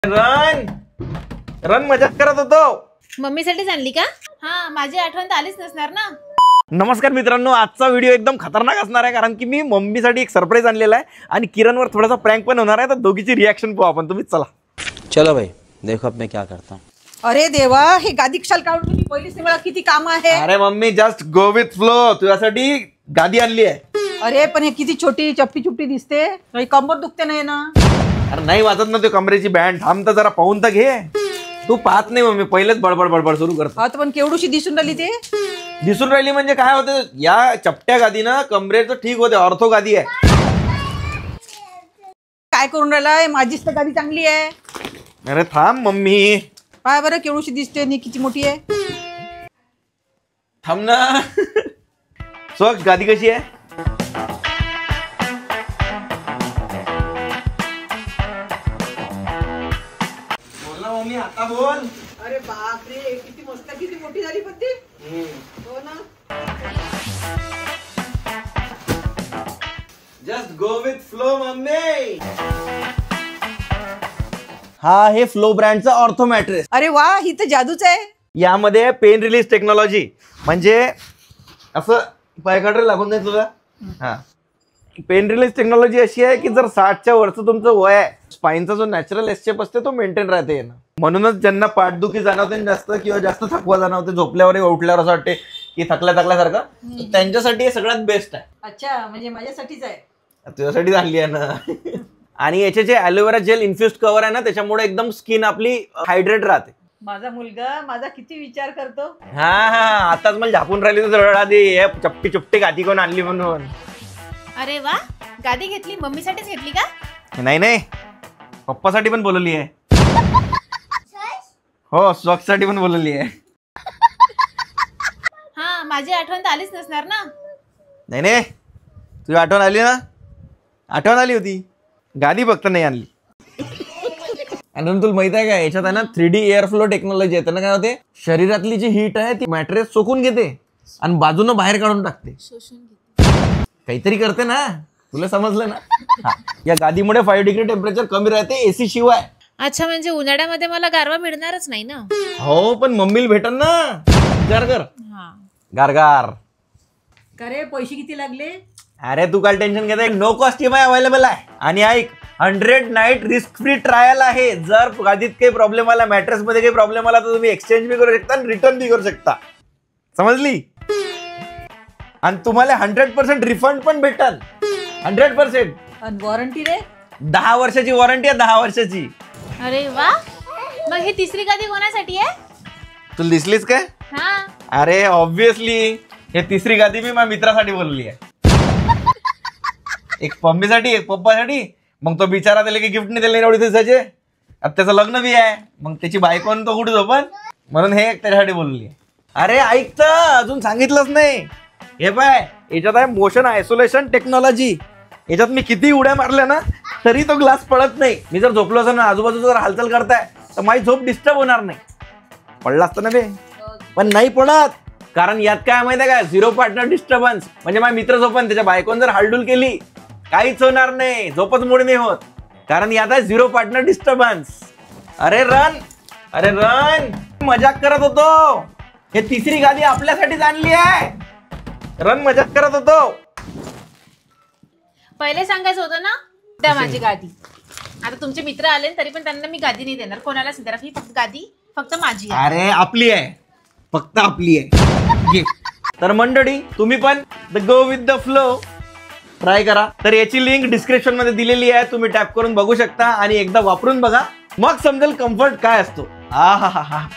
Run run मजाक करत होतो. मम्मीसाठीच आणली का? हा, माझी आठवण तर आलीच नसणार ना. नमस्कार मित्रांनो, आजचा व्हिडिओ एकदम खतरनाक असणार आहे कारण की मी मम्मीसाठी एक सरप्राईज आणलेला आहे आणि किरणवर थोडासा प्रँक पण होणार आहे. तर दोघीची रिॲक्शन पाहू आपण. तुम्ही चला. चलो भाई देखो अब मैं क्या करता हूँ. अरे देवा, हे गादी कशाला काढून तुम्ही? पहिलीच मला किती काम आहे. अरे mummy just go with flow, तुझ्यासाठी गादी आणली आहे. अरे पण हे किती छोटी चपटी चुपटी दिसते. काही कंबर दुखते नाही ना? अरे नाही वाजत ना ते कमरेची बँड. थांब तर जरा पाहून तर घे. तू पाहत नाही मम्मी, पहिलेच बडबड बडबड सुरू करतो. आता पण केवढूशी दिसून राहिली ते. दिसून राहिली म्हणजे काय होतं, या चपट्या गादीनं कमरेचं ठीक होते. ऑर्थो गादी आहे. काय करून राहिलाय? माझीच तर गादी चांगली आहे. अरे थांब मम्मी. पाय बरं केवढूशी दिसते आणि किती मोठी आहे. थांब ना. स्वच्छ गादी कशी आहे? बोल ना मम्मी, आता बोल. अरे बापरे, किती मस्त, किती मोठी झाली पण ती. हो ना. Just go with flow mummy. हा हे फ्लो ब्रँडचा ऑर्थो मॅट्रेस. अरे वा, ही तर जादूच आहे. यामध्ये पेन रिलीज टेक्नॉलॉजी, म्हणजे असं पायकाडे लागून नाही तुला. हा, पेन रिलीज टेक्नॉलॉजी अशी आहे की जर 60च्या वरचं तुमचं वय आहे, स्पाईनचा जो नॅचरल एस्केप असते तो मेंटेन राहते. म्हणूनच ज्यांना पाठदुखी जाणवते जास्त किंवा जास्त थकवा जाणवते, झोपल्यावर उठल्यावर असं वाटते की थकल्यासारखं, त्यांच्यासाठी हे सगळ्यात बेस्ट आहे. अच्छा, म्हणजे माझ्यासाठीच आहे. तुझ्यासाठी झाली आहे ना. आणि याचे जे ॲलोवेरा जेल इन्फ्युज्ड कव्हर आहे ना, त्याच्यामुळे एकदम स्किन आपली हायड्रेट राहते. माझा मुलगा माझा किती विचार करतो. हा हा, आताच मला झापून राहिली तर आधी चपटी चुपटी गादी कोण आणली म्हणून. अरे वा, गादी घेतली मम्मीसाठीच घेतली का? नाही नाही, पप्पासाठी पण बोलवली आहे. हो, स्वच्छसाठी पण बोलवली आहे. हा, माझी आठवण तर आलीच नसणार ना. नाही नाही, तुझी आठवण आली ना. आठवण आली होती, गादी फक्त नाही आणली. आणि तुला माहित आहे का, याच्यात आहे ना 3D एअर फ्लो टेक्नॉलॉजी आहे. त्यांना काय होते, शरीरातली जी हीट आहे ती मॅट्रेस सोकून घेते आणि बाजूनं बाहेर काढून टाकते. काहीतरी करते ना, तुला समजलं ना. या गादीमुळे 5 डिग्री टेम्परेचर कमी राहते एसी शिवाय. अच्छा, म्हणजे उन्हाळ्यामध्ये मला गारवा मिळणारच नाही ना. हो, पण मम्मीला भेटन ना. विचार कर. हा, गारगार. अरे पैसे किती लागले? अरे तू काय टेन्शन घेत आहे, नो कॉस्ट EMI अवेलेबल आहे. आणि ऐक, 100 नाईट रिस्क फ्री ट्रायल आहे. जर गादीत काही प्रॉब्लेम आला, मॅट्रेस मध्ये काही प्रॉब्लेम आला, तर तुम्ही एक्सचेंज बी करू शकता आणि रिटर्न बी करू शकता. समजली? आणि तुम्हाला 100% रिफंड पण भेटल. 100%. आणि वॉरंटी रे? 10 वर्षाची वॉरंटी आहे. 10 वर्षाची. अरे वा, मग ही तिसरी गादी कोणासाठी आहे? तुला दिसलीच काय? हा, अरे ऑब्विसली हे तिसरी गादी मी माझ्या मित्रासाठी बोलली आहे. एक मम्मीसाठी, एक पप्पासाठी. मग तो बिचारा त्याला काही गिफ्ट नाही दिले एवढी दिवसाचे. आता त्याचं लग्न बी आहे, मग त्याची बायको तो कुठे झोपन, म्हणून हे त्याच्यासाठी बोलली आहे. अरे ऐक तर, अजून सांगितलंच नाही. हे पाय, याच्यात आहे मोशन आयसोलेशन टेक्नॉलॉजी. याच्यात मी किती उड्या मारल्या ना तरी तो ग्लास पडत नाही. मी जर झोपलो असं ना, आजूबाजूला जर हालचाल करताय तर माझी झोप डिस्टर्ब होणार नाही. पडला असतं ना बे, पण नाही पडत. कारण यात काय माहिती आहे का, 0 पार्टनर डिस्टर्बन्स. म्हणजे माझा मित्र झोपन, त्याच्या बायकोन जर हालडूल केली काहीच होणार नाही, झोपच मोड नाही होत. कारण यात आहे 0 पार्टनर डिस्टर्बन्स. अरे रन, अरे रन मजाक करत होतो. हे तिसरी गादी आपल्यासाठीच आणली आहे. रन मजाक करत होतो. पहिले सांगायचं होतं ना, द्या माझी गादी. आता तुमचे मित्र आले तरी पण त्यांना मी गादी नाही देणार, कोणालाच देणार. ही फक्त गादी फक्त माझी आहे. अरे आपली आहे, फक्त आपली आहे. तर मंडळी, तुम्ही पण the go with the flow try करा. तर याची लिंक डिस्क्रिप्शन मध्ये दिलेली आहे, तुम्ही टॅप करून बघू शकता आणि एकदा वापरून बघा, मग समजेल कम्फर्ट काय असतो. हा हा हा.